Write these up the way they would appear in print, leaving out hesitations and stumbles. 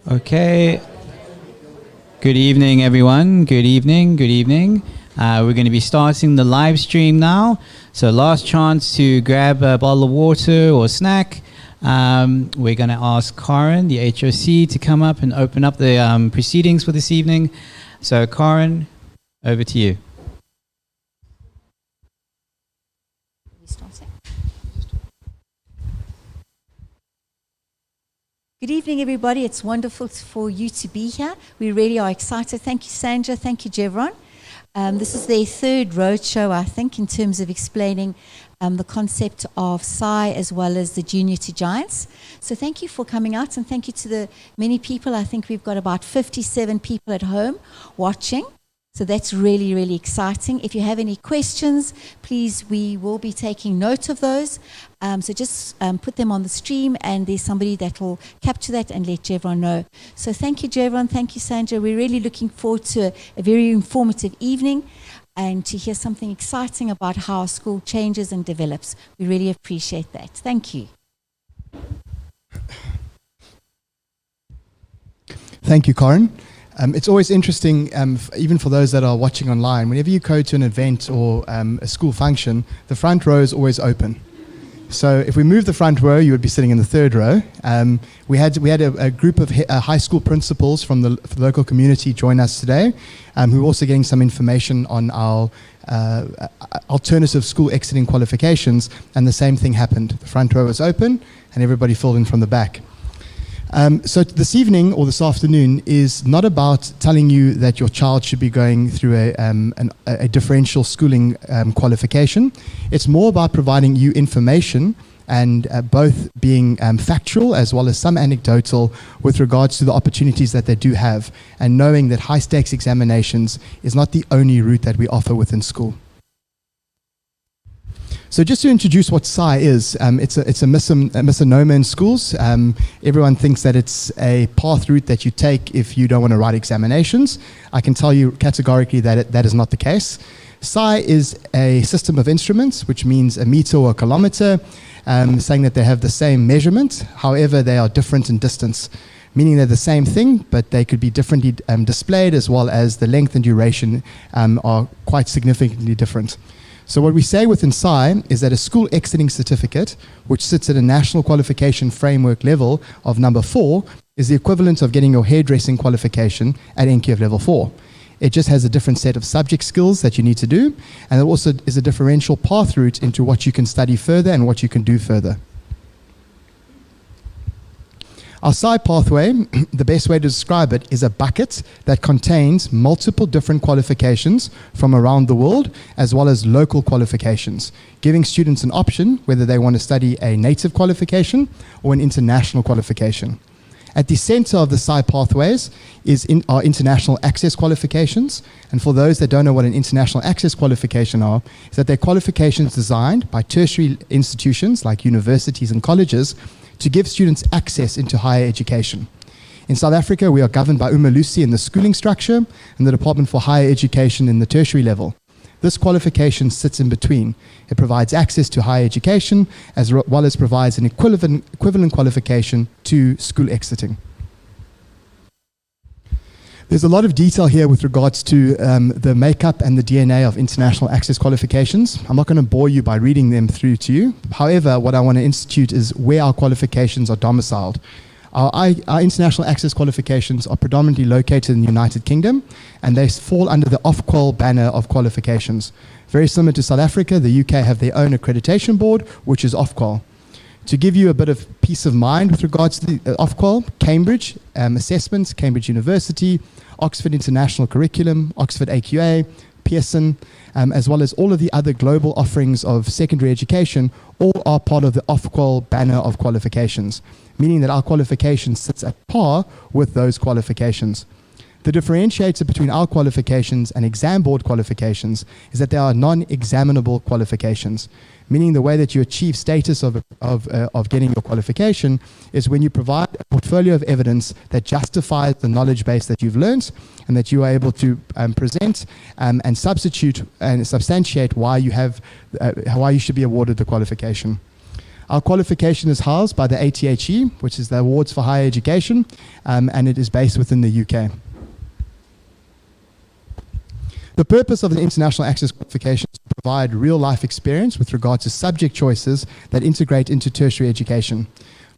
Okay. Good evening, everyone. Good evening. Good evening. We're going to be starting the live stream now. So last chance to grab a bottle of water or snack. We're going to ask Karen, the HOC, to come up and open up the proceedings for this evening. So Karen, over to you. Good evening, everybody. It's wonderful for you to be here. We really are excited. Thank you, Sandra. Thank you, Jevron. This is their third roadshow, I think, in terms of explaining the concept of SCI as well as the Junior to Giants. So thank you for coming out, and thank you to the many people. I think we've got about 57 people at home watching. So that's really, really exciting. If you have any questions, please, we will be taking note of those. So just put them on the stream, and there's somebody that will capture that and let Jevron know. So thank you, Jevron. Thank you, Sandra. We're really looking forward to a very informative evening and to hear something exciting about how our school changes and develops. We really appreciate that. Thank you. Thank you, Karen. It's always interesting, even for those that are watching online, whenever you go to an event or a school function, the front row is always open. So if we move the front row, you would be sitting in the third row. We had a group of high school principals from the local community join us today, who are also getting some information on our alternative school exiting qualifications, and the same thing happened. The front row was open, and everybody filled in from the back. So this evening or this afternoon is not about telling you that your child should be going through a differential schooling qualification. It's more about providing you information and both being factual as well as some anecdotal with regards to the opportunities that they do have, and knowing that high stakes examinations is not the only route that we offer within school. So just to introduce what SCI is, it's a misnomer in schools. Everyone thinks that it's a path route that you take if you don't want to write examinations. I can tell you categorically that that is not the case. SCI is a system of instruments, which means a meter or a kilometer, saying that they have the same measurement. However, they are different in distance, meaning they're the same thing, but they could be differently displayed, as well as the length and duration are quite significantly different. So what we say within SCI is that a school exiting certificate, which sits at a national qualification framework level of number 4, is the equivalent of getting your hairdressing qualification at NQF level 4. It just has a different set of subject skills that you need to do, and it also is a differential path route into what you can study further and what you can do further. Our SCI pathway, the best way to describe it, is a bucket that contains multiple different qualifications from around the world, as well as local qualifications, giving students an option whether they want to study a native qualification or an international qualification. At the center of the SCI pathways are International Access Qualifications. And for those that don't know what an International Access Qualification are, is that they're qualifications designed by tertiary institutions like universities and colleges to give students access into higher education. In South Africa, we are governed by Umalusi in the schooling structure and the Department for Higher Education in the tertiary level. This qualification sits in between. It provides access to higher education as well as provides an equivalent qualification to school exiting. There's a lot of detail here with regards to the makeup and the DNA of International Access Qualifications. I'm not going to bore you by reading them through to you. However, what I want to institute is where our qualifications are domiciled. Our International Access Qualifications are predominantly located in the United Kingdom, and they fall under the Ofqual banner of qualifications. Very similar to South Africa, the UK have their own accreditation board, which is Ofqual. To give you a bit of peace of mind with regards to the Ofqual, Cambridge Assessments, Cambridge University, Oxford International Curriculum, Oxford AQA, Pearson, as well as all of the other global offerings of secondary education, all are part of the Ofqual banner of qualifications, meaning that our qualification sits at par with those qualifications. The differentiator between our qualifications and exam board qualifications is that they are non-examinable qualifications, meaning the way that you achieve status of getting your qualification is when you provide a portfolio of evidence that justifies the knowledge base that you've learned, and that you are able to present and substantiate why you should be awarded the qualification. Our qualification is housed by the ATHE, which is the Awards for Higher Education, and it is based within the UK. The purpose of the International Access Qualification is to provide real-life experience with regard to subject choices that integrate into tertiary education.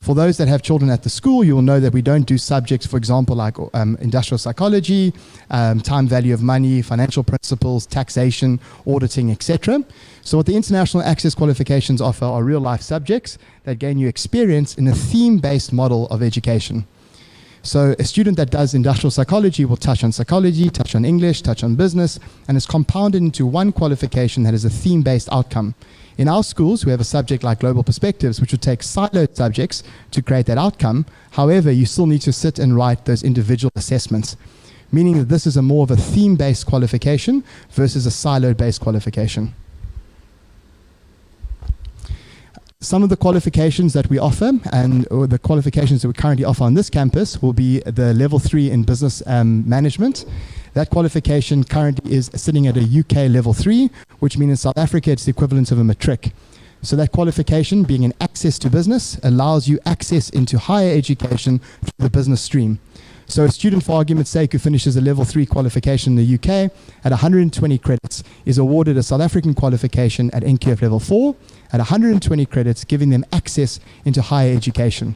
For those that have children at the school, you will know that we don't do subjects, for example, like industrial psychology, time value of money, financial principles, taxation, auditing, etc. So what the International Access Qualifications offer are real-life subjects that gain you experience in a theme-based model of education. So a student that does industrial psychology will touch on psychology, touch on English, touch on business, and is compounded into one qualification that is a theme-based outcome. In our schools, we have a subject like Global Perspectives, which would take siloed subjects to create that outcome. However, you still need to sit and write those individual assessments, meaning that this is a more of a theme-based qualification versus a siloed-based qualification. Some of the qualifications that we offer or the qualifications that we currently offer on this campus will be the level 3 in business management. That qualification currently is sitting at a UK level 3, which means in South Africa it's the equivalent of a matric. So that qualification, being an access to business, allows you access into higher education through the business stream. So a student, for argument's sake, who finishes a level 3 qualification in the UK at 120 credits is awarded a South African qualification at NQF level 4 at 120 credits, giving them access into higher education.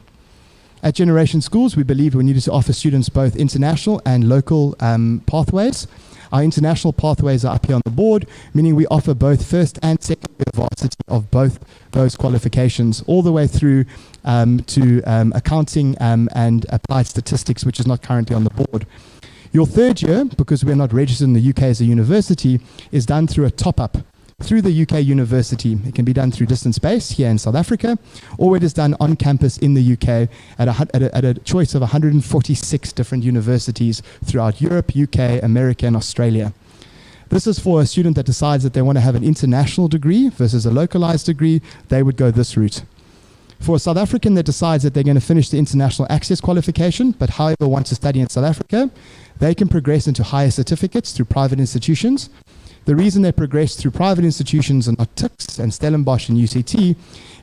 At Generation Schools, we believe we needed to offer students both international and local pathways. Our international pathways are up here on the board, meaning we offer both first and second year varsity of both those qualifications, all the way through to accounting and applied statistics, which is not currently on the board. Your third year, because we're not registered in the UK as a university, is done through a top-up through the UK university. It can be done through distance base here in South Africa, or it is done on campus in the UK at a choice of 146 different universities throughout Europe, UK, America, and Australia. This is for a student that decides that they want to have an international degree versus a localized degree. They would go this route. For a South African that decides that they're going to finish the International Access Qualification, but however wants to study in South Africa, they can progress into higher certificates through private institutions. The reason they progress through private institutions and not TICS and Stellenbosch and UCT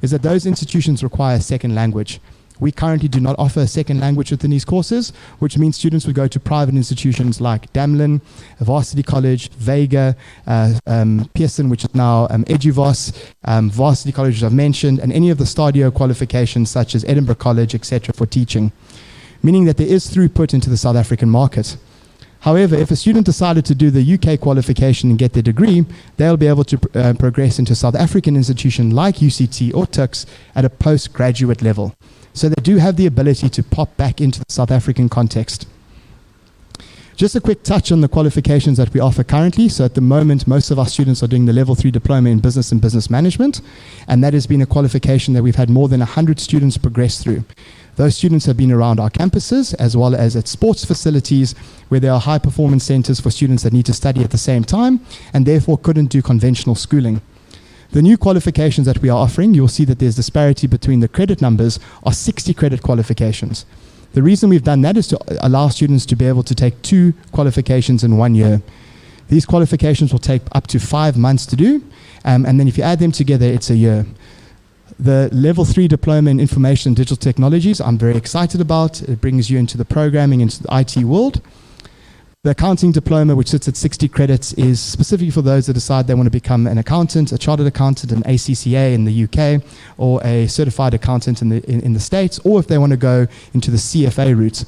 is that those institutions require a second language. We currently do not offer a second language within these courses, which means students would go to private institutions like Damlin, Varsity College, Vega, Pearson, which is now Eduvos, Varsity College, which I've mentioned, and any of the Stadio qualifications such as Edinburgh College, etc. for teaching, meaning that there is throughput into the South African market. However, if a student decided to do the UK qualification and get their degree, they'll be able to progress into a South African institution like UCT or TICS at a postgraduate level. So they do have the ability to pop back into the South African context. Just a quick touch on the qualifications that we offer currently. So at the moment, most of our students are doing the level 3 diploma in business and business management, and that has been a qualification that we've had more than 100 students progress through. Those students have been around our campuses as well as at sports facilities where there are high performance centers for students that need to study at the same time and therefore couldn't do conventional schooling. The new qualifications that we are offering, you'll see that there's disparity between the credit numbers, are 60 credit qualifications. The reason we've done that is to allow students to be able to take 2 qualifications in 1 year. These qualifications will take up to 5 months to do, and then if you add them together, it's a year. The level 3 diploma in information and digital technologies, I'm very excited about. It brings you into the programming, into the IT world. The accounting diploma, which sits at 60 credits, is specifically for those that decide they want to become an accountant, a chartered accountant, an ACCA in the UK, or a certified accountant in the States, or if they want to go into the CFA route.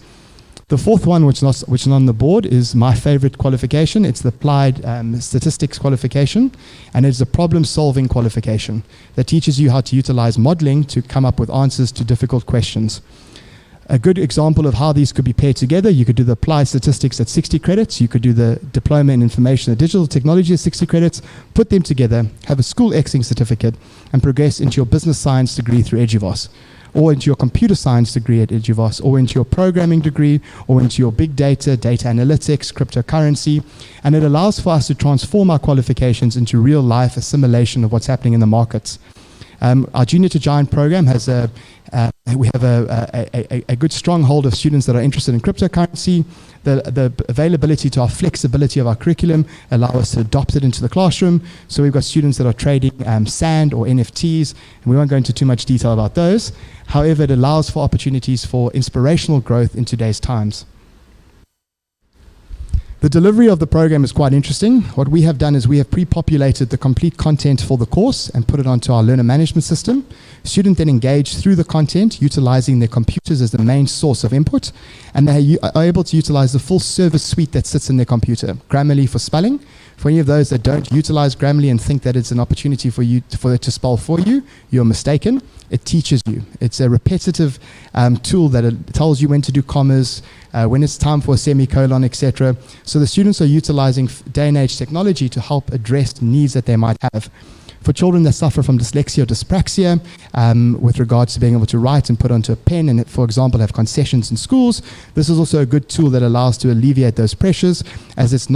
The fourth one, which is on the board, is my favorite qualification. It's the applied statistics qualification, and it's a problem-solving qualification that teaches you how to utilize modeling to come up with answers to difficult questions. A good example of how these could be paired together, you could do the applied statistics at 60 credits, you could do the diploma in information and digital technology at 60 credits, put them together, have a school Xing certificate, and progress into your business science degree through Eduvos, or into your computer science degree at Eduvos, or into your programming degree, or into your big data, data analytics, cryptocurrency, and it allows for us to transform our qualifications into real life assimilation of what's happening in the markets. Our Junior to Giant program has we have a good stronghold of students that are interested in cryptocurrency. The availability to our flexibility of our curriculum allow us to adopt it into the classroom. So we've got students that are trading sand or NFTs, and we won't go into too much detail about those. However, it allows for opportunities for inspirational growth in today's times. The delivery of the program is quite interesting. What we have done is we have pre-populated the complete content for the course and put it onto our learner management system. Students then engage through the content, utilizing their computers as the main source of input, and they are able to utilize the full service suite that sits in their computer. Grammarly for spelling. For any of those that don't utilize Grammarly and think that it's an opportunity for it to spell for you, you're mistaken. It teaches you. It's a repetitive tool that tells you when to do commas, when it's time for a semicolon, etc. So the students are utilizing day and age technology to help address needs that they might have. For children that suffer from dyslexia or dyspraxia, with regards to being able to write and put onto a pen and, for example, have concessions in schools, this is also a good tool that allows to alleviate those pressures, as it's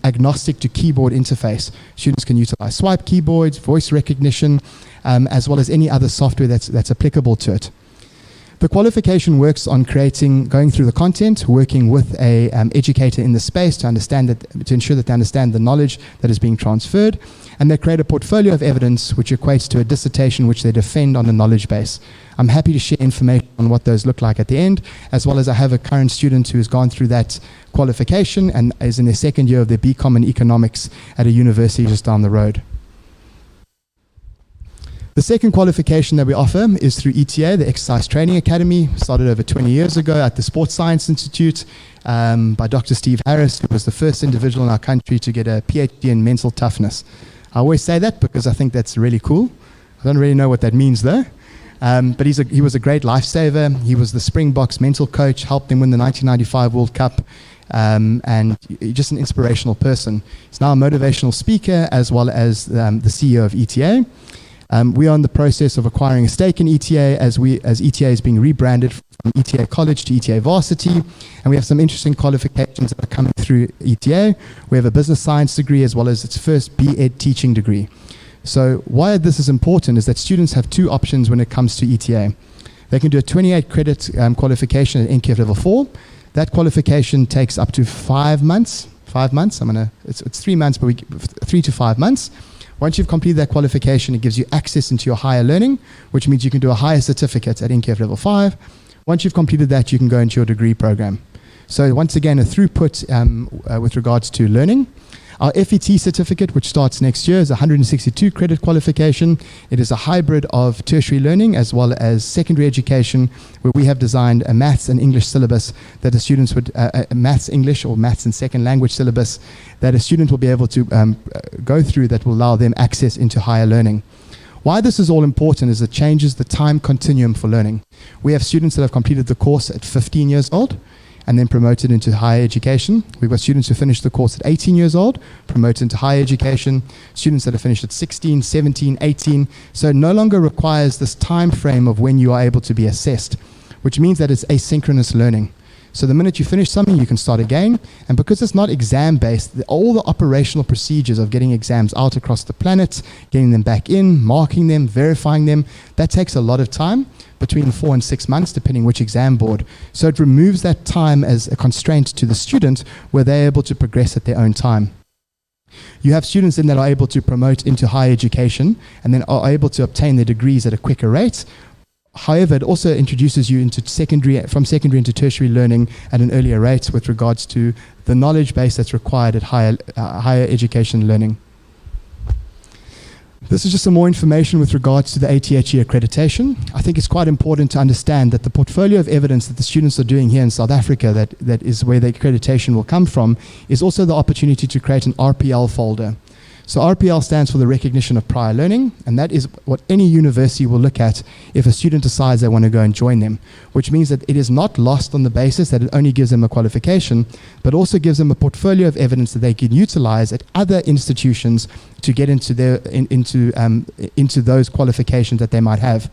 agnostic to keyboard interface. Students can utilize swipe keyboards, voice recognition, as well as any other software that's applicable to it. The qualification works on going through the content, working with a educator in the space to ensure that they understand the knowledge that is being transferred, and they create a portfolio of evidence which equates to a dissertation which they defend on a knowledge base. I'm happy to share information on what those look like at the end, as well as I have a current student who has gone through that qualification and is in their second year of their BCom in economics at a university just down the road. The second qualification that we offer is through ETA, the Exercise Training Academy, started over 20 years ago at the Sandown Institute by Dr. Steve Harris, who was the first individual in our country to get a PhD in mental toughness. I always say that because I think that's really cool. I don't really know what that means though. But he was a great lifesaver. He was the Springboks mental coach, helped them win the 1995 World Cup, and just an inspirational person. He's now a motivational speaker as well as the CEO of ETA. We are in the process of acquiring a stake in ETA as ETA is being rebranded from ETA College to ETA Varsity, and we have some interesting qualifications that are coming through ETA. We have a business science degree as well as its first B.Ed teaching degree. So why this is important is that students have two options when it comes to ETA. They can do a 28 credit qualification at NQF level 4. That qualification takes up to 5 months. 5 months. It's 3 months per week, 3 to 5 months. Once you've completed that qualification, it gives you access into your higher learning, which means you can do a higher certificate at NQF level 5. Once you've completed that, you can go into your degree program. So once again, a throughput with regards to learning. Our FET certificate, which starts next year, is a 162 credit qualification. It is a hybrid of tertiary learning as well as secondary education, where we have designed a maths and English syllabus that the students would, maths English or maths and second language syllabus that a student will be able to go through that will allow them access into higher learning. Why this is all important is it changes the time continuum for learning. We have students that have completed the course at 15 years old and then promoted into higher education. We've got students who finished the course at 18 years old, promoted into higher education, students that have finished at 16, 17, 18. So it no longer requires this time frame of when you are able to be assessed, which means that it's asynchronous learning. So the minute you finish something, you can start again. And because it's not exam-based, all the operational procedures of getting exams out across the planet, getting them back in, marking them, verifying them, that takes a lot of time, between 4 and 6 months, depending which exam board. So it removes that time as a constraint to the student where they're able to progress at their own time. You have students then that are able to promote into higher education and then are able to obtain their degrees at a quicker rate. However, it also introduces you into from secondary into tertiary learning at an earlier rate with regards to the knowledge base that's required at higher education learning. This is just some more information with regards to the ATHE accreditation. I think it's quite important to understand that the portfolio of evidence that the students are doing here in South Africa, that is where the accreditation will come from, is also the opportunity to create an RPL folder. So RPL stands for the recognition of prior learning, and that is what any university will look at if a student decides they want to go and join them, which means that it is not lost on the basis that it only gives them a qualification, but also gives them a portfolio of evidence that they can utilize at other institutions to get into those qualifications that they might have.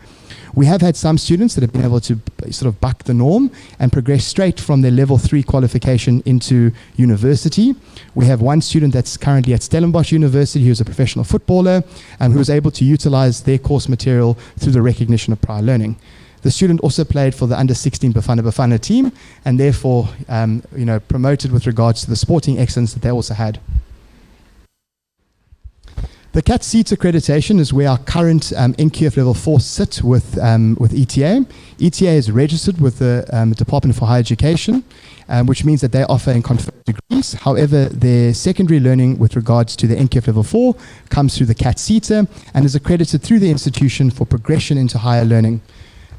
We have had some students that have been able to sort of buck the norm and progress straight from their level 3 qualification into university. We have one student that's currently at Stellenbosch University university who was a professional footballer, who was able to utilize their course material through the recognition of prior learning. The student also played for the under 16 Bafana Bafana team, and therefore promoted with regards to the sporting excellence that they also had. The ATHE accreditation is where our current NQF level 4 sit with ETA. ETA is registered with the Department for Higher Education, which means that they offer and confer degrees. However, their secondary learning with regards to the NQF level 4 comes through the ATHE and is accredited through the institution for progression into higher learning.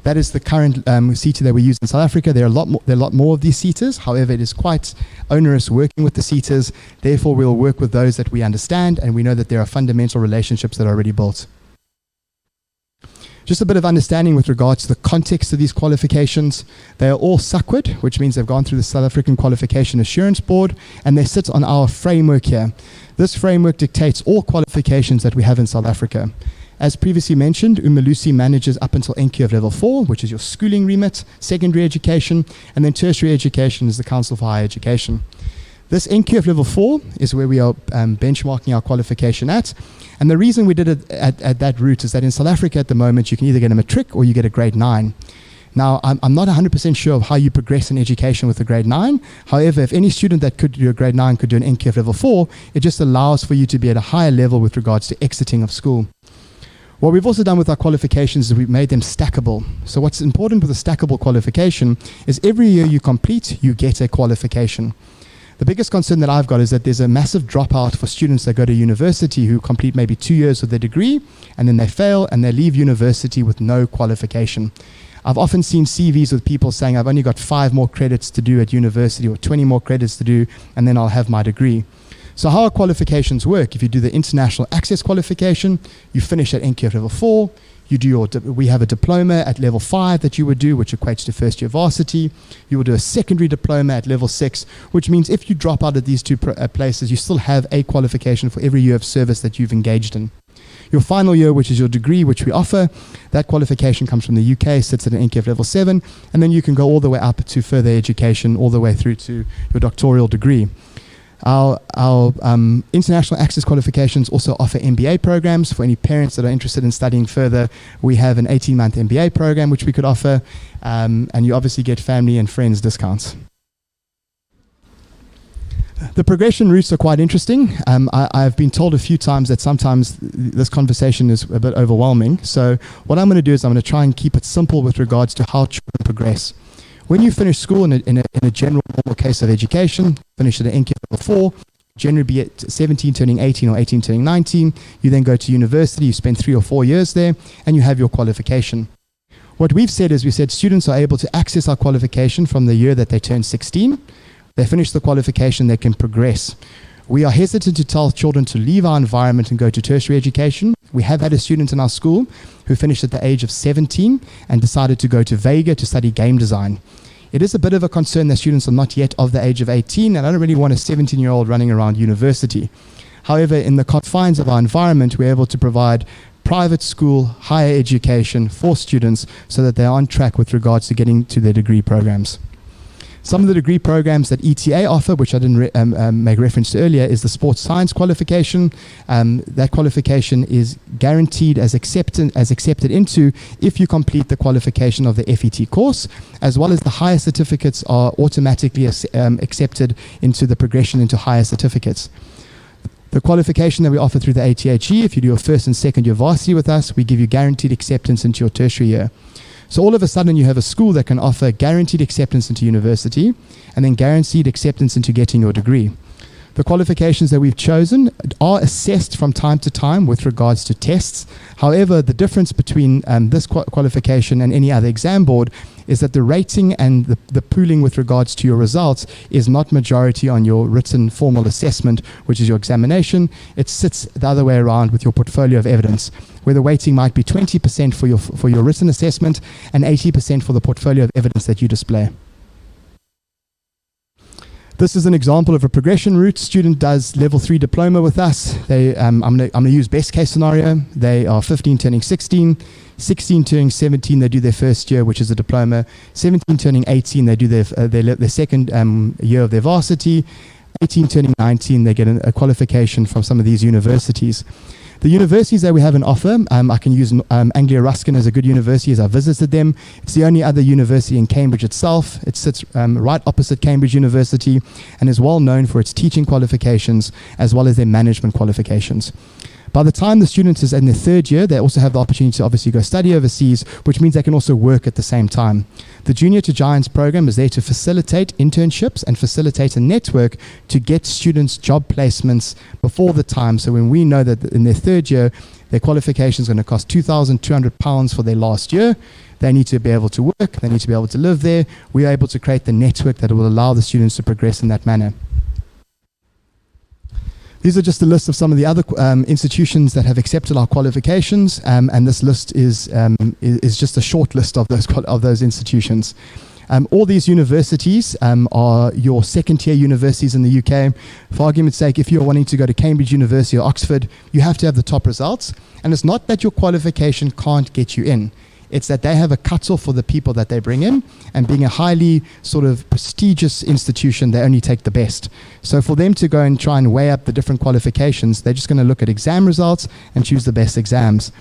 That is the current CETA that we use in South Africa. There are a lot more of these CETAs. However, it is quite onerous working with the CETAs. Therefore, we'll work with those that we understand, and we know that there are fundamental relationships that are already built. Just a bit of understanding with regards to the context of these qualifications. They are all SAQUID, which means they've gone through the South African Qualification Assurance Board, and they sit on our framework here. This framework dictates all qualifications that we have in South Africa. As previously mentioned, Umalusi manages up until NQF level 4, which is your schooling remit, secondary education, and then tertiary education is the Council for Higher Education. This NQF level 4 is where we are benchmarking our qualification at. And the reason we did it at that route is that in South Africa at the moment, you can either get a matric or you get a grade 9. Now, I'm not 100% sure of how you progress in education with a grade 9. However, if any student that could do a grade 9 could do an NQF level 4, it just allows for you to be at a higher level with regards to exiting of school. What we've also done with our qualifications is we've made them stackable. So what's important with a stackable qualification is every year you complete, you get a qualification. The biggest concern that I've got is that there's a massive dropout for students that go to university who complete maybe 2 years of their degree, and then they fail and they leave university with no qualification. I've often seen CVs with people saying, I've only got 5 more credits to do at university or 20 more credits to do, and then I'll have my degree. So how our qualifications work, if you do the International Access Qualification, you finish at NQF level 4, you do we have a diploma at level 5 that you would do, which equates to first year varsity. You will do a secondary diploma at level 6, which means if you drop out of these two places, you still have a qualification for every year of service that you've engaged in. Your final year, which is your degree, which we offer, that qualification comes from the UK, sits at an NQF level 7, and then you can go all the way up to further education, all the way through to your doctoral degree. Our International Access Qualifications also offer MBA programs for any parents that are interested in studying further. We have an 18-month MBA program which we could offer, and you obviously get family and friends discounts. The progression routes are quite interesting. I've been told a few times that sometimes this conversation is a bit overwhelming. So what I'm going to do is I'm going to try and keep it simple with regards to how children progress. When you finish school in a general normal case of education, finish at an NQF level 4, generally be at 17 turning 18 or 18 turning 19, you then go to university, you spend 3 or 4 years there, and you have your qualification. What we've said is students are able to access our qualification from the year that they turn 16. They finish the qualification, they can progress. We are hesitant to tell children to leave our environment and go to tertiary education. We have had a student in our school who finished at the age of 17 and decided to go to Vega to study game design. It is a bit of a concern that students are not yet of the age of 18, and I don't really want a 17-year-old running around university. However, in the confines of our environment, we're able to provide private school, higher education for students so that they're on track with regards to getting to their degree programs. Some of the degree programs that ETA offer, which I didn't make reference to earlier, is the sports science qualification. That qualification is guaranteed as accepted into if you complete the qualification of the FET course, as well as the higher certificates are automatically accepted into the progression into higher certificates. The qualification that we offer through the ATHE, if you do your first and second year varsity with us, we give you guaranteed acceptance into your tertiary year. So all of a sudden you have a school that can offer guaranteed acceptance into university and then guaranteed acceptance into getting your degree. The qualifications that we've chosen are assessed from time to time with regards to tests. However, the difference between this qualification and any other exam board is that the rating and the pooling with regards to your results is not majority on your written formal assessment, which is your examination. It sits the other way around with your portfolio of evidence, where the weighting might be 20% for your written assessment and 80% for the portfolio of evidence that you display. This is an example of a progression route. Student does level 3 diploma with us. I'm going to use best case scenario. They are 15 turning 16, 16 turning 17, they do their first year, which is a diploma. 17 turning 18, they do their second year of their varsity. 18 turning 19, they get a qualification from some of these universities. The universities that we have on offer, I can use Anglia Ruskin as a good university as I visited them. It's the only other university in Cambridge itself. It sits right opposite Cambridge University and is well known for its teaching qualifications as well as their management qualifications. By the time the student is in their third year, they also have the opportunity to obviously go study overseas, which means they can also work at the same time. The Junior to Giants program is there to facilitate internships and facilitate a network to get students job placements before the time. So when we know that in their third year, their qualification is going to cost £2,200 for their last year, they need to be able to work, they need to be able to live there. We are able to create the network that will allow the students to progress in that manner. These are just a list of some of the other institutions that have accepted our qualifications, and this list is just a short list of those institutions. All these universities are your second-tier universities in the UK. For argument's sake, if you're wanting to go to Cambridge University or Oxford, you have to have the top results. And it's not that your qualification can't get you in. It's that they have a cutoff for the people that they bring in, and being a highly sort of prestigious institution, they only take the best. So for them to go and try and weigh up the different qualifications, they're just going to look at exam results and choose the best exams.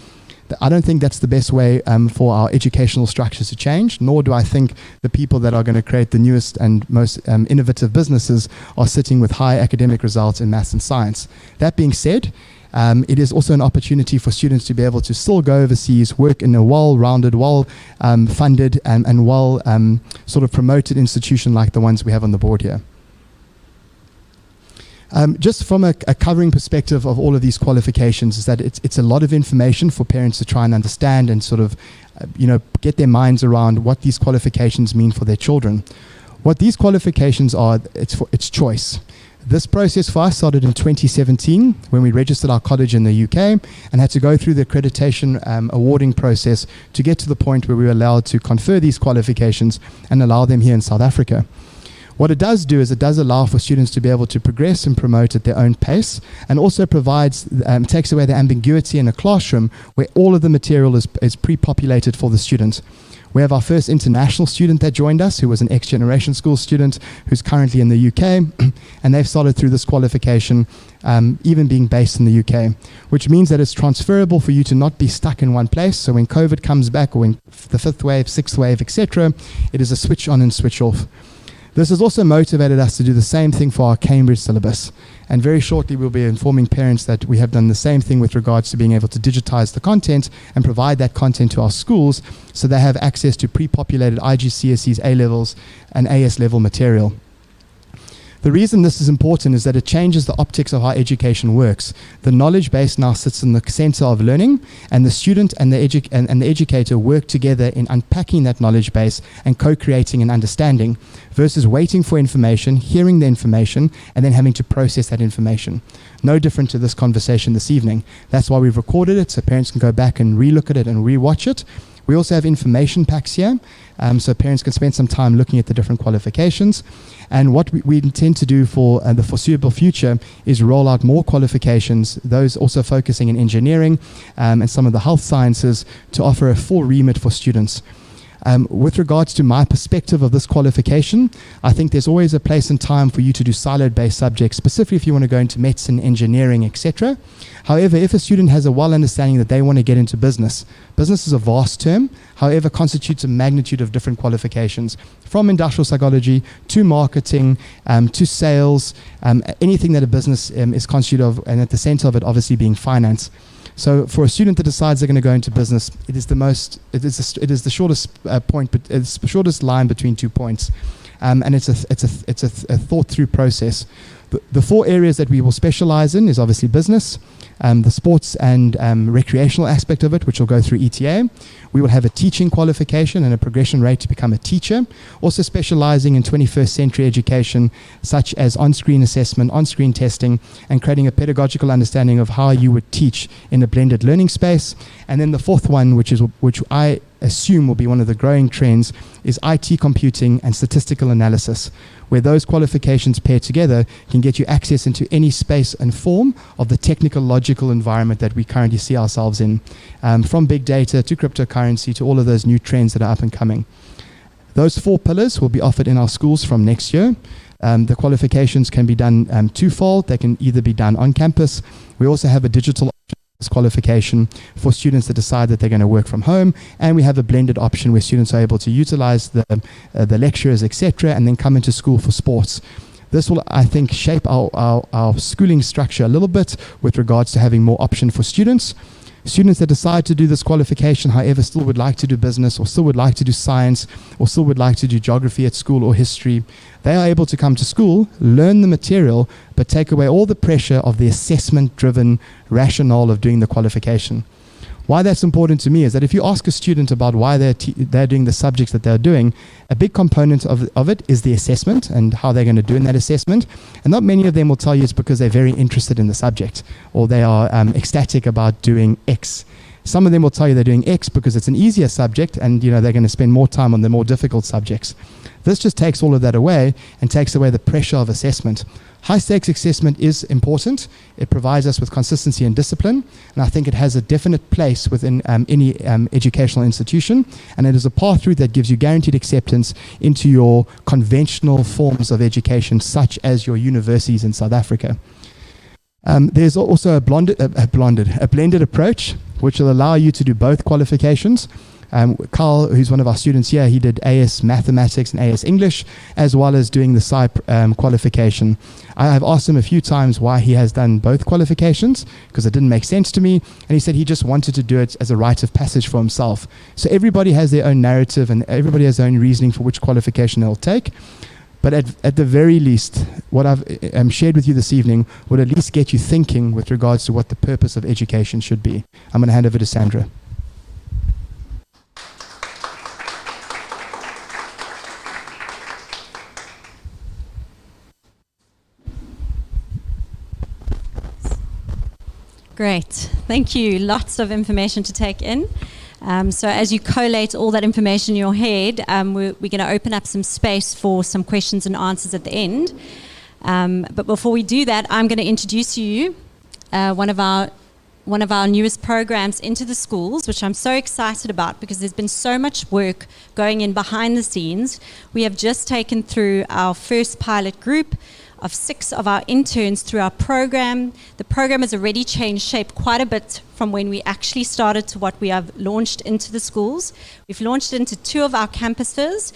I don't think that's the best way for our educational structures to change, nor do I think the people that are going to create the newest and most innovative businesses are sitting with high academic results in maths and science. That being said, it is also an opportunity for students to be able to still go overseas, work in a well-rounded, well-funded and well sort of promoted institution like the ones we have on the board here. Just from a covering perspective of all of these qualifications is that it's a lot of information for parents to try and understand and sort of get their minds around what these qualifications mean for their children. What these qualifications are, it's choice. This process for us started in 2017 when we registered our college in the UK and had to go through the accreditation awarding process to get to the point where we were allowed to confer these qualifications and allow them here in South Africa. What it does do is it does allow for students to be able to progress and promote at their own pace, and also provides, takes away the ambiguity in a classroom where all of the material is pre-populated for the student. We have our first international student that joined us, who was an X-Generation School student, who's currently in the UK, and they've started through this qualification, even being based in the UK, which means that it's transferable for you to not be stuck in one place. So when COVID comes back, or when the fifth wave, sixth wave, etc., it is a switch on and switch off. This has also motivated us to do the same thing for our Cambridge syllabus. And very shortly, we'll be informing parents that we have done the same thing with regards to being able to digitize the content and provide that content to our schools so they have access to pre-populated IGCSEs, A-levels, and AS level material. The reason this is important is that it changes the optics of how education works. The knowledge base now sits in the center of learning, and the student and the educator work together in unpacking that knowledge base and co-creating an understanding, versus waiting for information, hearing the information, and then having to process that information. No different to this conversation this evening. That's why we've recorded it, so parents can go back and re-look at it and re-watch it. We also have information packs here, so parents can spend some time looking at the different qualifications. And what we intend to do for the foreseeable future is roll out more qualifications, those also focusing in engineering and some of the health sciences, to offer a full remit for students. With regards to my perspective of this qualification, I think there's always a place and time for you to do siloed-based subjects, specifically if you want to go into medicine, engineering, etc. However, if a student has a well understanding that they want to get into business, business is a vast term, however, constitutes a magnitude of different qualifications, from industrial psychology to marketing to sales, anything that a business is constituted of, and at the center of it obviously being finance. So for a student that decides they're going to go into business, it is the shortest point, but it's the shortest line between 2 points, and it's a thought through process. The 4 areas that we will specialize in is obviously business, the sports and recreational aspect of it, which will go through ETA. We will have a teaching qualification and a progression rate to become a teacher, also specializing in 21st century education, such as on-screen assessment, on-screen testing, and creating a pedagogical understanding of how you would teach in a blended learning space. And then the 4th one, which I assume will be one of the growing trends, is IT computing and statistical analysis, where those qualifications paired together can get you access into any space and form of the technical, logical environment that we currently see ourselves in, from big data to cryptocurrency to all of those new trends that are up and coming. Those 4 pillars will be offered in our schools from next year. The qualifications can be done twofold. They can either be done on campus. We also have a digital qualification for students that decide that they're going to work from home, and we have a blended option where students are able to utilize the lecturers, etc., and then come into school for sports. This will, I think, shape our schooling structure a little bit with regards to having more option for students. Students that decide to do this qualification, however, still would like to do business, or still would like to do science, or still would like to do geography at school or history, they are able to come to school, learn the material, but take away all the pressure of the assessment-driven rationale of doing the qualification. Why that's important to me is that if you ask a student about why they're doing the subjects that they're doing, a big component of it is the assessment and how they're going to do in that assessment. And not many of them will tell you it's because they're very interested in the subject, or they are ecstatic about doing X. Some of them will tell you they're doing X because it's an easier subject, and they're going to spend more time on the more difficult subjects. This just takes all of that away and takes away the pressure of assessment. High stakes assessment is important. It provides us with consistency and discipline, and I think it has a definite place within any educational institution, and it is a path through that gives you guaranteed acceptance into your conventional forms of education, such as your universities in South Africa. There's also a blended approach, which will allow you to do both qualifications. Carl, who's one of our students here, he did AS Mathematics and AS English, as well as doing the SCI qualification. I have asked him a few times why he has done both qualifications, because it didn't make sense to me, and he said he just wanted to do it as a rite of passage for himself. So everybody has their own narrative, and everybody has their own reasoning for which qualification they'll take. But at the very least, what I've shared with you this evening would at least get you thinking with regards to what the purpose of education should be. I'm going to hand over to Sandra. Great, thank you. Lots of information to take in. So as you collate all that information in your head, we're going to open up some space for some questions and answers at the end. But before we do that, I'm going to introduce you one of our newest programs into the schools, which I'm so excited about because there's been so much work going in behind the scenes. We have just taken through our first pilot group of 6 of our interns through our program. The program has already changed shape quite a bit from when we actually started to what we have launched into the schools. We've launched into 2 of our campuses,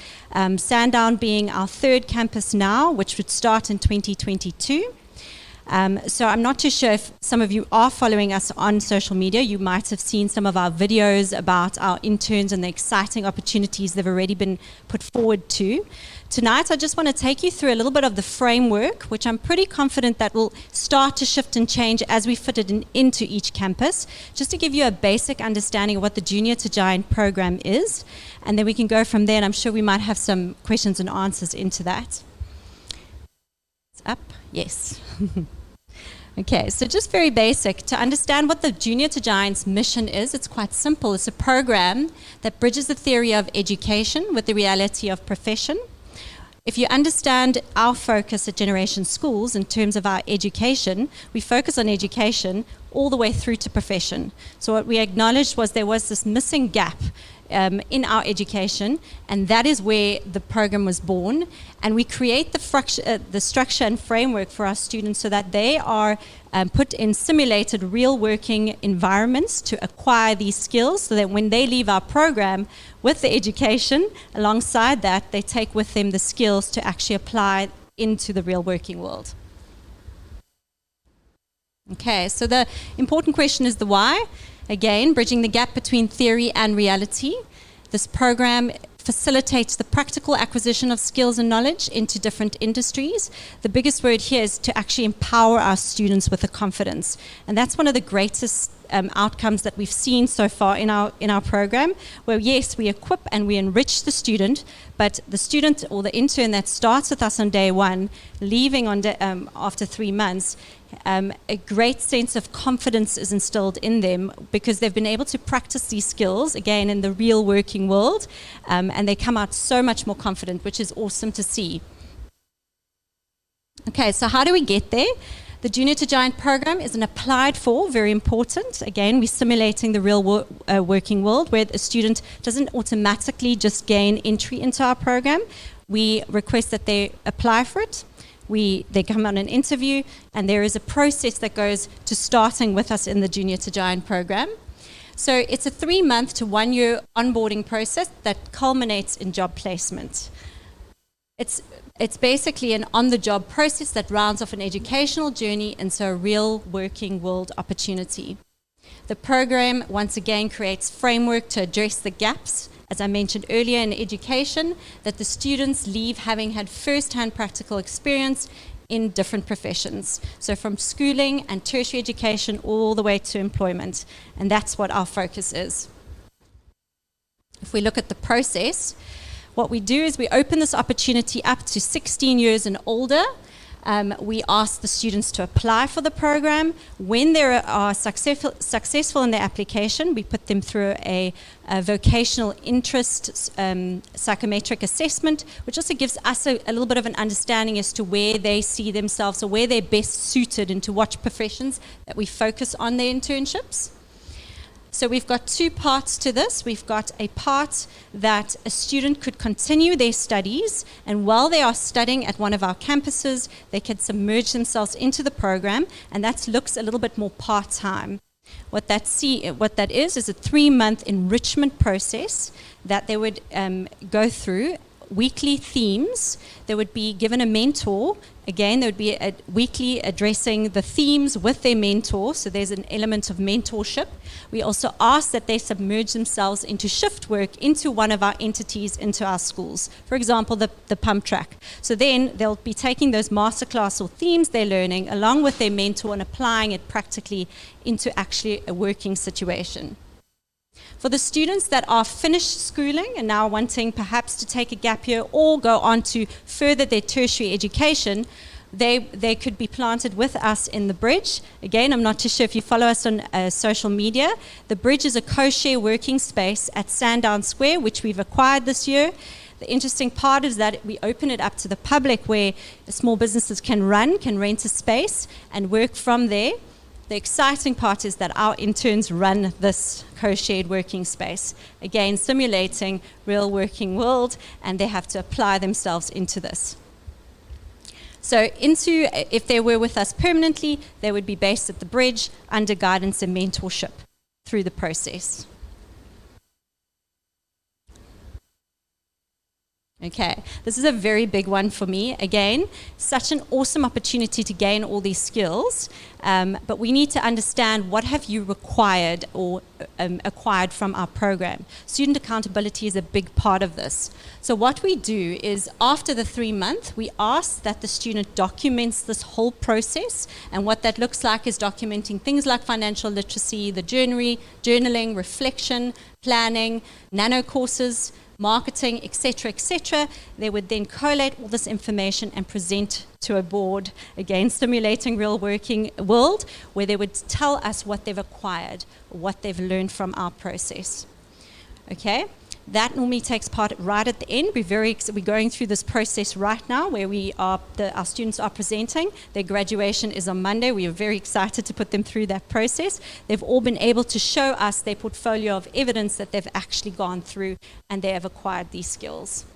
Sandown being our 3rd campus now, which would start in 2022. So I'm not too sure if some of you are following us on social media. You might have seen some of our videos about our interns and the exciting opportunities they've already been put forward to. Tonight, I just want to take you through a little bit of the framework, which I'm pretty confident that will start to shift and change as we fit it into each campus, just to give you a basic understanding of what the Junior to Giant program is. And then we can go from there, and I'm sure we might have some questions and answers into that. It's up? Yes. Okay, so just very basic. To understand what the Junior to Giant's mission is, it's quite simple. It's a program that bridges the theory of education with the reality of profession. If you understand our focus at Generation Schools in terms of our education, we focus on education all the way through to profession. So what we acknowledged was there was this missing gap in our education, and that is where the program was born. And we create the structure and framework for our students so that they are put in simulated real working environments to acquire these skills, so that when they leave our program with the education, alongside that, they take with them the skills to actually apply into the real working world. Okay, so the important question is the why. Again, bridging the gap between theory and reality. This program facilitates the practical acquisition of skills and knowledge into different industries. The biggest word here is to actually empower our students with the confidence. And that's one of the greatest outcomes that we've seen so far in our program, where yes, we equip and we enrich the student, but the student or the intern that starts with us on day 1, leaving on after 3 months, a great sense of confidence is instilled in them because they've been able to practice these skills again in the real working world, and they come out so much more confident, which is awesome to see. Okay, so how do we get there? The Junior to Giant program is an applied for, very important. Again, we're simulating the real working world where a student doesn't automatically just gain entry into our program. We request that they apply for it. They come on an interview, and there is a process that goes to starting with us in the Junior to Giant program. So it's a 3-month to 1-year onboarding process that culminates in job placement. It's basically an on-the-job process that rounds off an educational journey into a real working world opportunity. The program, once again, creates framework to address the gaps, as I mentioned earlier, in education, that the students leave having had first-hand practical experience in different professions. So from schooling and tertiary education all the way to employment. And that's what our focus is. If we look at the process, what we do is we open this opportunity up to 16 years and older. We ask the students to apply for the program. When they are successful in their application, we put them through a vocational interest psychometric assessment, which also gives us a little bit of an understanding as to where they see themselves or where they're best suited into what professions that we focus on their internships. So we've got 2 parts to this. We've got a part that a student could continue their studies, and while they are studying at one of our campuses, they could submerge themselves into the program, and that looks a little bit more part-time. What that is a 3-month enrichment process that they would go through, weekly themes. They would be given a mentor. Again, there would be a weekly addressing the themes with their mentor, so there's an element of mentorship. We also ask that they submerge themselves into shift work into one of our entities, into our schools. For example, the pump track. So then they'll be taking those masterclass or themes they're learning along with their mentor and applying it practically into actually a working situation. For the students that are finished schooling and now wanting perhaps to take a gap year or go on to further their tertiary education, they could be planted with us in the Bridge. Again, I'm not too sure if you follow us on social media. The Bridge is a co-share working space at Sandown Square, which we've acquired this year. The interesting part is that we open it up to the public where small businesses can rent a space and work from there. The exciting part is that our interns run this co-shared working space, again simulating real working world, and they have to apply themselves into this. So if they were with us permanently, they would be based at the Bridge under guidance and mentorship through the process. Okay, this is a very big one for me. Again, such an awesome opportunity to gain all these skills, but we need to understand what have you required or acquired from our program. Student accountability is a big part of this. So what we do is after the 3-month, we ask that the student documents this whole process, and what that looks like is documenting things like financial literacy, the journaling, reflection, planning, nano courses, marketing, etc., etc. They would then collate all this information and present to a board, again stimulating real working world, where they would tell us what they've acquired, what they've learned from our process. Okay, that normally takes part right at the end. We're going through this process right now where our students are presenting. Their graduation is on Monday. We are very excited to put them through that process. They've all been able to show us their portfolio of evidence that they've actually gone through and they have acquired these skills.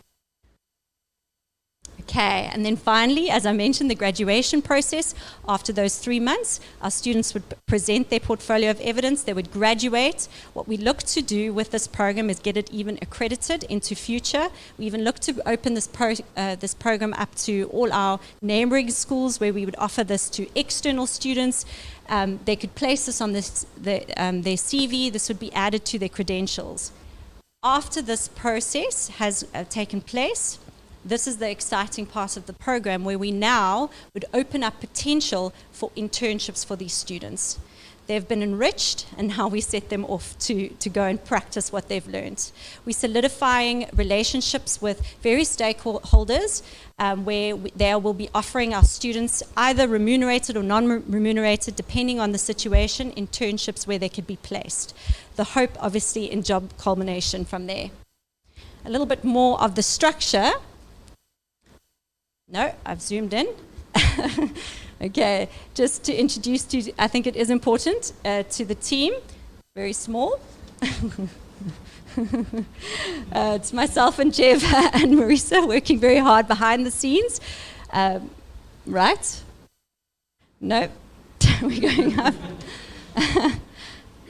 Okay, and then finally, as I mentioned, the graduation process. After those 3 months, our students would present their portfolio of evidence. They would graduate. What we look to do with this program is get it even accredited into future. We even look to open this program up to all our neighboring schools, where we would offer this to external students. They could place this on their CV. This would be added to their credentials. After this process has taken place, this is the exciting part of the program, where we now would open up potential for internships for these students. They've been enriched, and now we set them off to go and practice what they've learned. We're solidifying relationships with various stakeholders, where they will be offering our students either remunerated or non-remunerated, depending on the situation, internships where they could be placed. The hope, obviously, in job culmination from there. A little bit more of the structure. No, I've zoomed in. Okay, just to introduce to, I think it is important, to the team, very small. It's myself and Jeff and Marisa working very hard behind the scenes. Right? Nope. We're going up.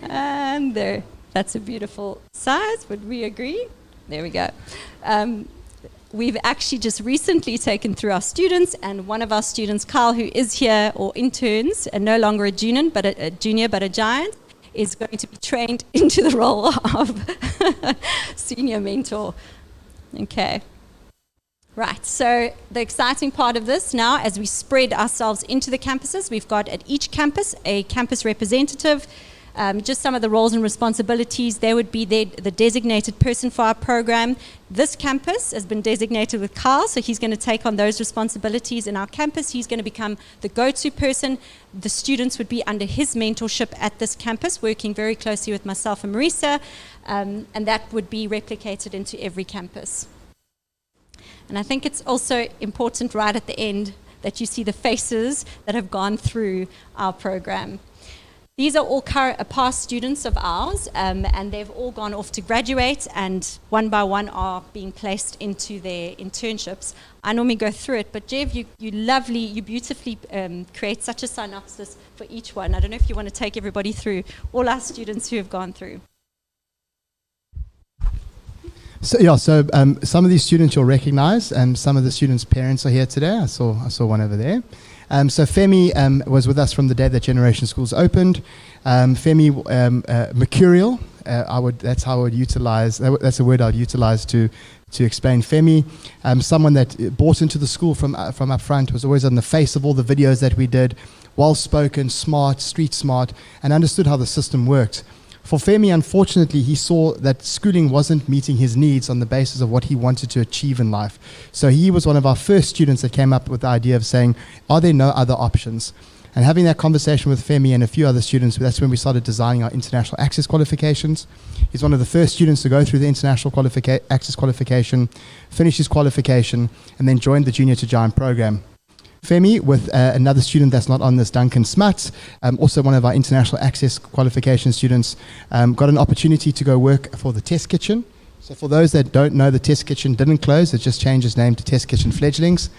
And there. That's a beautiful size. Would we agree? There we go. We've actually just recently taken through our students, and one of our students, Carl, who is here, or interns, and no longer a junior, but a giant, is going to be trained into the role of senior mentor. Okay. Right, so the exciting part of this now, as we spread ourselves into the campuses, we've got at each campus a campus representative. Just some of the roles and responsibilities. They would be the designated person for our program. This campus has been designated with Carl, so he's going to take on those responsibilities in our campus. He's going to become the go-to person. The students would be under his mentorship at this campus, working very closely with myself and Marisa, and that would be replicated into every campus. And I think it's also important right at the end that you see the faces that have gone through our program. These are all past students of ours, and they've all gone off to graduate, and one by one are being placed into their internships. I normally go through it, but Jev, you beautifully create such a synopsis for each one. I don't know if you want to take everybody through, all our students who have gone through. So some of these students you'll recognize, and some of the students' parents are here today. I saw one over there. So Femi was with us from the day that Generation Schools opened. Femi, mercurial. That's how I would utilize. That's a word I'd utilize to explain Femi. Someone that bought into the school from up front, was always on the face of all the videos that we did. Well-spoken, smart, street smart, and understood how the system worked. For Femi, unfortunately, he saw that schooling wasn't meeting his needs on the basis of what he wanted to achieve in life. So he was one of our first students that came up with the idea of saying, are there no other options? And having that conversation with Femi and a few other students, that's when we started designing our International Access Qualifications. He's one of the first students to go through the International Access Qualification, finish his qualification, and then join the Junior to Giant program. Femi, with another student that's not on this, Duncan Smuts, also one of our International Access Qualification students, got an opportunity to go work for the Test Kitchen. So for those that don't know, the Test Kitchen didn't close, it just changed its name to Test Kitchen Fledglings.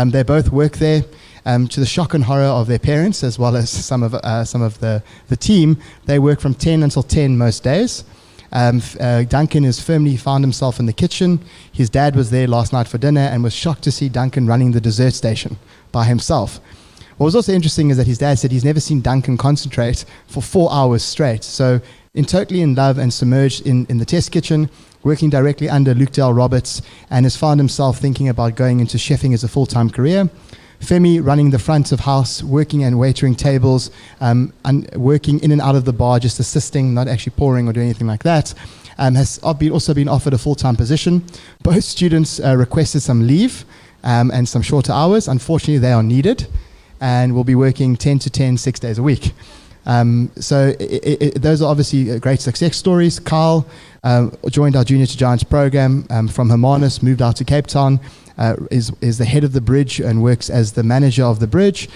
They both work there. To the shock and horror of their parents, as well as some of the team, they work from 10 until 10 most days. Duncan has firmly found himself in the kitchen. His dad was there last night for dinner and was shocked to see Duncan running the dessert station by himself. What was also interesting is that his dad said he's never seen Duncan concentrate for 4 hours straight. So totally in love and submerged in the test kitchen, working directly under Luke Dale Roberts, and has found himself thinking about going into chefing as a full-time career. Femi running the front of house, working and waitering tables, and working in and out of the bar, just assisting, not actually pouring or doing anything like that. Has also been offered a full-time position. Both students requested some leave and some shorter hours. Unfortunately, they are needed and will be working 10 to 10, 6 days a week. Those are obviously great success stories. Carl joined our Junior to Giants program from Hermanus, moved out to Cape Town, is the head of the bridge and works as the manager of the bridge,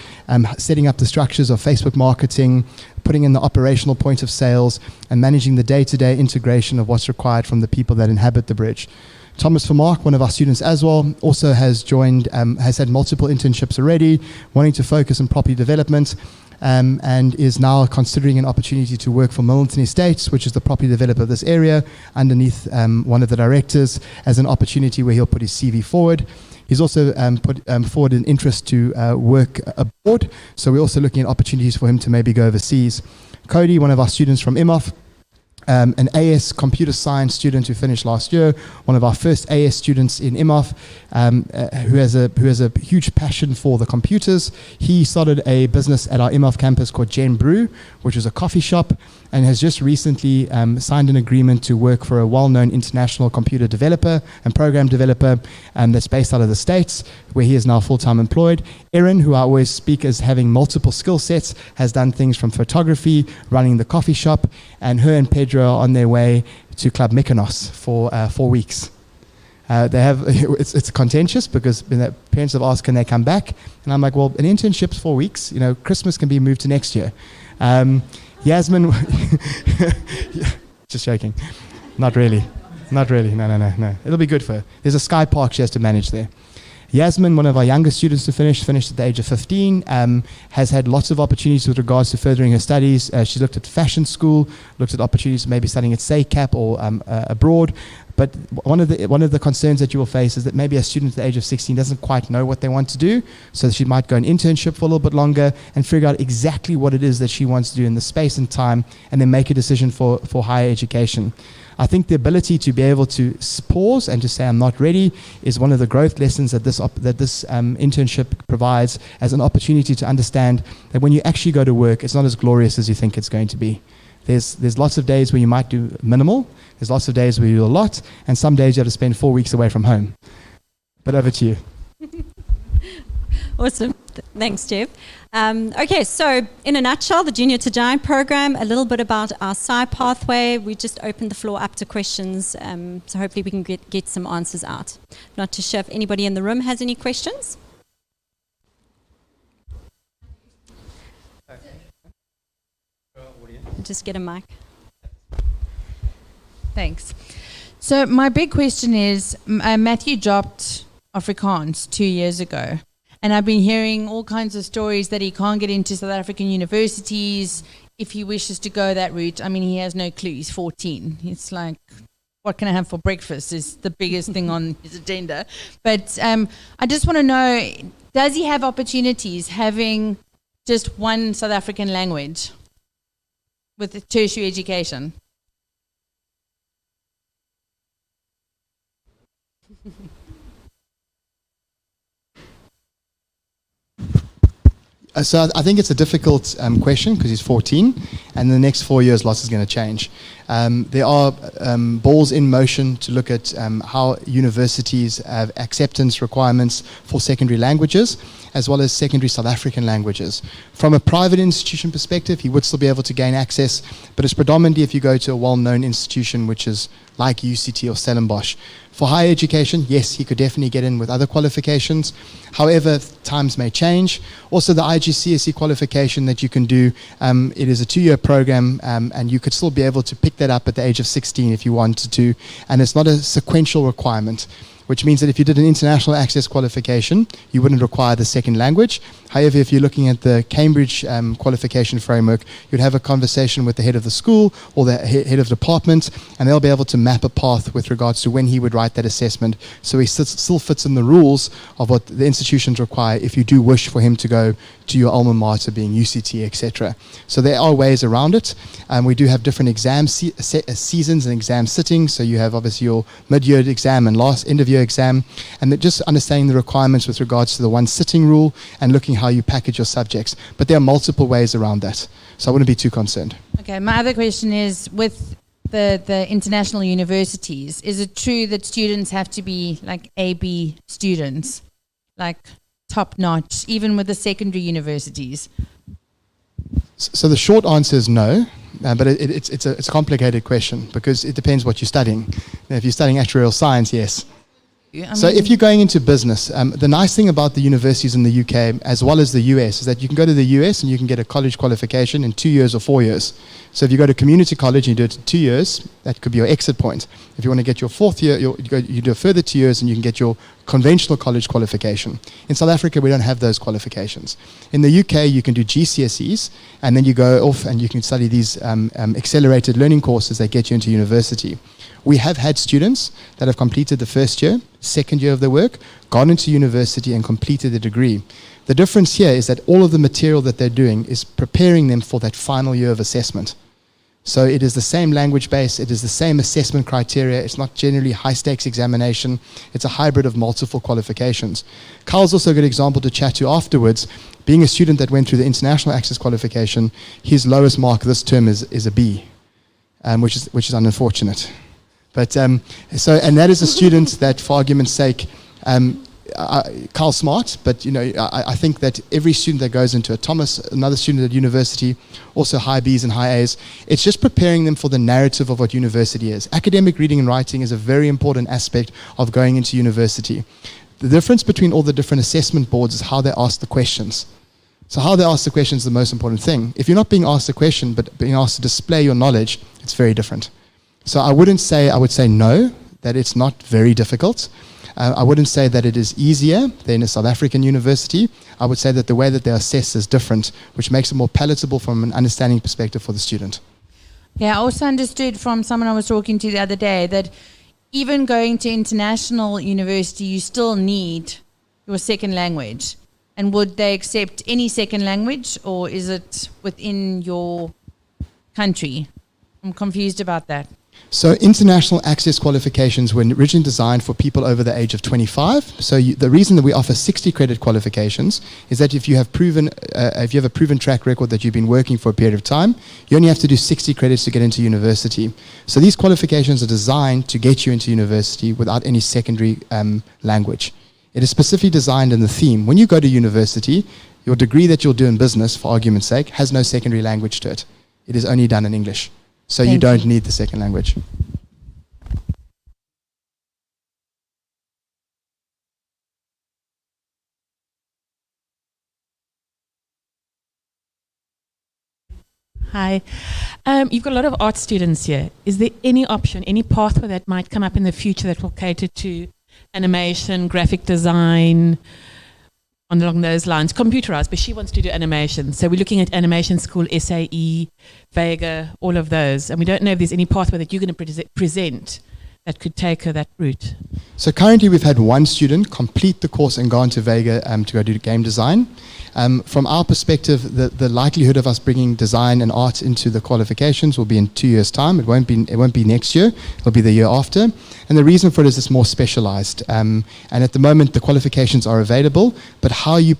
setting up the structures of Facebook marketing, putting in the operational point of sales, and managing the day-to-day integration of what's required from the people that inhabit the bridge. Thomas Vermark, one of our students as well, also has joined, has had multiple internships already, wanting to focus on property development, and is now considering an opportunity to work for Milton Estates, which is the property developer of this area, underneath one of the directors, as an opportunity where he'll put his CV forward. He's also put forward an interest to work abroad, so we're also looking at opportunities for him to maybe go overseas. Cody, one of our students from IMOF, an AS computer science student who finished last year, one of our first AS students in IMOF, who has a huge passion for the computers. He started a business at our IMOF campus called Gen Brew, which is a coffee shop, and has just recently signed an agreement to work for a well-known international computer developer and program developer that's based out of the States, where he is now full-time employed. Erin, who I always speak as having multiple skill sets, has done things from photography, running the coffee shop, and her and Pedro are on their way to Club Mykonos for 4 weeks. It's contentious because the parents have asked, can they come back? And I'm like, well, an internship's 4 weeks. Christmas can be moved to next year. Yasmin, just joking. Not really. No. It'll be good for her. There's a sky park she has to manage there. Yasmin, one of our youngest students to finished at the age of 15, has had lots of opportunities with regards to furthering her studies. She looked at fashion school, looked at opportunities maybe studying at SACAP or abroad. But one of the concerns that you will face is that maybe a student at the age of 16 doesn't quite know what they want to do, so she might go an internship for a little bit longer and figure out exactly what it is that she wants to do in the space and time, and then make a decision for higher education. I think the ability to be able to pause and to say I'm not ready is one of the growth lessons that this internship provides, as an opportunity to understand that when you actually go to work, it's not as glorious as you think it's going to be. There's lots of days where you might do minimal, there's lots of days where you do a lot, and some days you have to spend 4 weeks away from home. But over to you. Awesome. Thanks, Jeff. Okay, so in a nutshell, the Junior to Giant program, a little bit about our side pathway. We just opened the floor up to questions, so hopefully we can get some answers out. Not too sure if anybody in the room has any questions. Just get a mic. Thanks. So my big question is, Matthew dropped Afrikaans 2 years ago, and I've been hearing all kinds of stories that he can't get into South African universities if he wishes to go that route. I mean, he has no clue. He's 14. It's like, what can I have for breakfast is the biggest thing on his agenda. But I just want to know, does he have opportunities having just one South African language with a tertiary education? So I think it's a difficult question because he's 14, and in the next 4 years, lots is going to change. There are balls in motion to look at how universities have acceptance requirements for secondary languages, as well as secondary South African languages. From a private institution perspective, he would still be able to gain access, but it's predominantly if you go to a well-known institution, which is like UCT or Stellenbosch. For higher education, yes, he could definitely get in with other qualifications. However, times may change. Also, the IGCSE qualification that you can do, it is a 2-year program, and you could still be able to pick that up at the age of 16 if you wanted to, and it's not a sequential requirement, which means that if you did an International Access Qualification, you wouldn't require the second language. However, if you're looking at the Cambridge qualification framework, you'd have a conversation with the head of the school or the head of department, and they'll be able to map a path with regards to when he would write that assessment, so he still fits in the rules of what the institutions require if you do wish for him to go to your alma mater, being UCT, etc. So there are ways around it. We do have different exam seasons and exam sittings, so you have obviously your mid-year exam and last end-of-year exam, and just understanding the requirements with regards to the one sitting rule and looking how you package your subjects. But there are multiple ways around that, so I wouldn't be too concerned. Okay, my other question is, with the international universities, is it true that students have to be like AB students, like top-notch, even with the secondary universities? So the short answer is no, but it's a complicated question because it depends what you're studying. If you're studying actuarial science, yes. So if you're going into business, the nice thing about the universities in the UK as well as the US is that you can go to the US and you can get a college qualification in 2 years or 4 years. So if you go to community college and you do it in 2 years, that could be your exit point. If you want to get your 4th year, you do a further 2 years and you can get your conventional college qualification. In South Africa, we don't have those qualifications. In the UK, you can do GCSEs, and then you go off and you can study these accelerated learning courses that get you into university. We have had students that have completed the first year, second year of their work, gone into university and completed the degree. The difference here is that all of the material that they're doing is preparing them for that final year of assessment. So it is the same language base, it is the same assessment criteria, it's not generally high stakes examination, it's a hybrid of multiple qualifications. Carl's also a good example to chat to afterwards. Being a student that went through the International Access Qualification, his lowest mark this term is a B, which is unfortunate. But and that is a student that, for argument's sake, Carl's smart, but I think that every student that goes into a Thomas, another student at university, also high B's and high A's, it's just preparing them for the narrative of what university is. Academic reading and writing is a very important aspect of going into university. The difference between all the different assessment boards is how they ask the questions. So how they ask the question is the most important thing. If you're not being asked a question, but being asked to display your knowledge, it's very different. So I would say no, that it's not very difficult. I wouldn't say that it is easier than a South African university. I would say that the way that they assess is different, which makes it more palatable from an understanding perspective for the student. Yeah, I also understood from someone I was talking to the other day that even going to international university, you still need your second language. And would they accept any second language, or is it within your country? I'm confused about that. So international access qualifications were originally designed for people over the age of 25. So the reason that we offer 60 credit qualifications is that if you have a proven track record that you've been working for a period of time, you only have to do 60 credits to get into university. So these qualifications are designed to get you into university without any secondary language. It is specifically designed in the theme. When you go to university, your degree that you'll do in business, for argument's sake, has no secondary language to it. It is only done in English. So you don't need the second language. Hi. You've got a lot of art students here. Is there any option, any pathway that might come up in the future that will cater to animation, graphic design, along those lines? Computerized, but she wants to do animation. So we're looking at animation school, SAE, Vega, all of those. And we don't know if there's any pathway that you're going to present that could take her that route. So currently we've had one student complete the course and go on to Vega to go do game design. From our perspective, the likelihood of us bringing design and art into the qualifications will be in 2 years' time. It won't be next year. It'll be the year after. And the reason for it is it's more specialized. And at the moment, the qualifications are available, but how you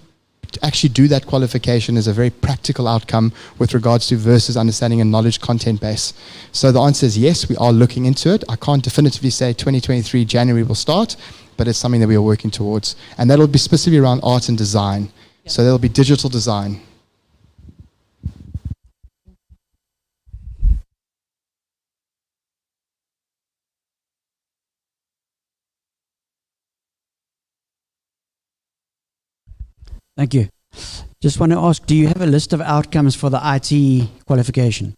actually do that qualification is a very practical outcome with regards to versus understanding a knowledge content base. So the answer is yes, we are looking into it. I can't definitively say 2023 January will start, but it's something that we are working towards. And that'll be specifically around art and design. Yep. So there'll be digital design. Thank you. Just want to ask, do you have a list of outcomes for the IT qualification?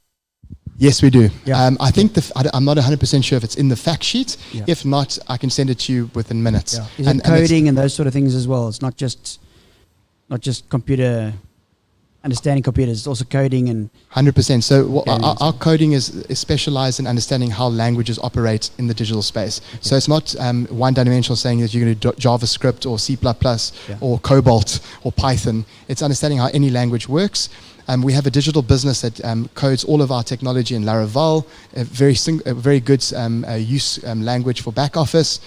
Yes, we do. Yeah. I think I'm not 100% sure if it's in the fact sheet. Yeah. If not, I can send it to you within minutes. Yeah. Is it coding and those sort of things as well? It's not just computer, understanding computers, it's also coding and... 100%. So our coding is specialized in understanding how languages operate in the digital space. Okay. So it's not one-dimensional saying that you're going to do JavaScript or C++ or Cobalt or Python. It's understanding how any language works. We have a digital business that codes all of our technology in Laravel, a very good use language for back office.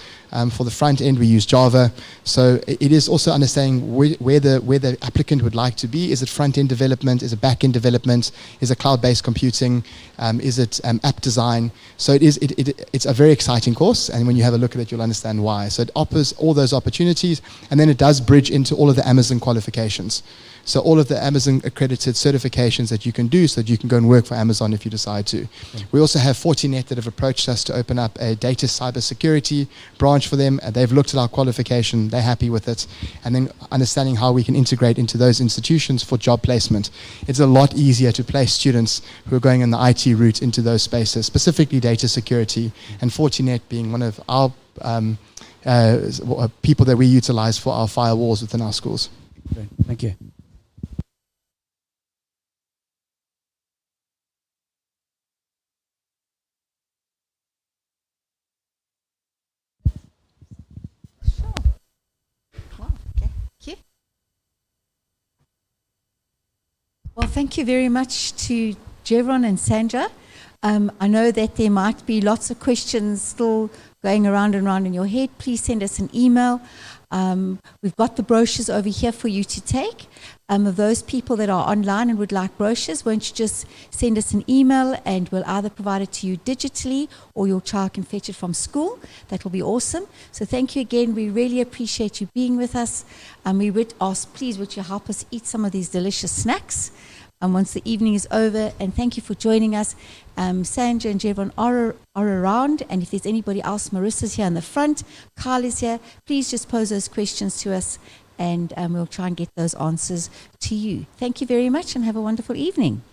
For the front end, we use Java. So it is also understanding where the applicant would like to be. Is it front-end development? Is it back-end development? Is it cloud-based computing? Is it app design? So it's a very exciting course, and when you have a look at it, you'll understand why. So it offers all those opportunities, and then it does bridge into all of the Amazon qualifications. So all of the Amazon accredited certifications that you can do so that you can go and work for Amazon if you decide to. Okay. We also have Fortinet that have approached us to open up a data cybersecurity branch for them. They've looked at our qualification, they're happy with it. And then understanding how we can integrate into those institutions for job placement. It's a lot easier to place students who are going in the IT route into those spaces, specifically data security, and Fortinet being one of our people that we utilize for our firewalls within our schools. Okay. Thank you. Well, thank you very much to Jevron and Sandra. I know that there might be lots of questions still going around and around in your head. Please send us an email. We've got the brochures over here for you to take. Of those people that are online and would like brochures, won't you just send us an email and we'll either provide it to you digitally or your child can fetch it from school. That will be awesome. So thank you again. We really appreciate you being with us. We would ask, please, would you help us eat some of these delicious snacks once the evening is over, and thank you for joining us. Sandra and Jevon are around, and if there's anybody else, Marissa's here in the front, Carl is here, please just pose those questions to us, and we'll try and get those answers to you. Thank you very much, and have a wonderful evening.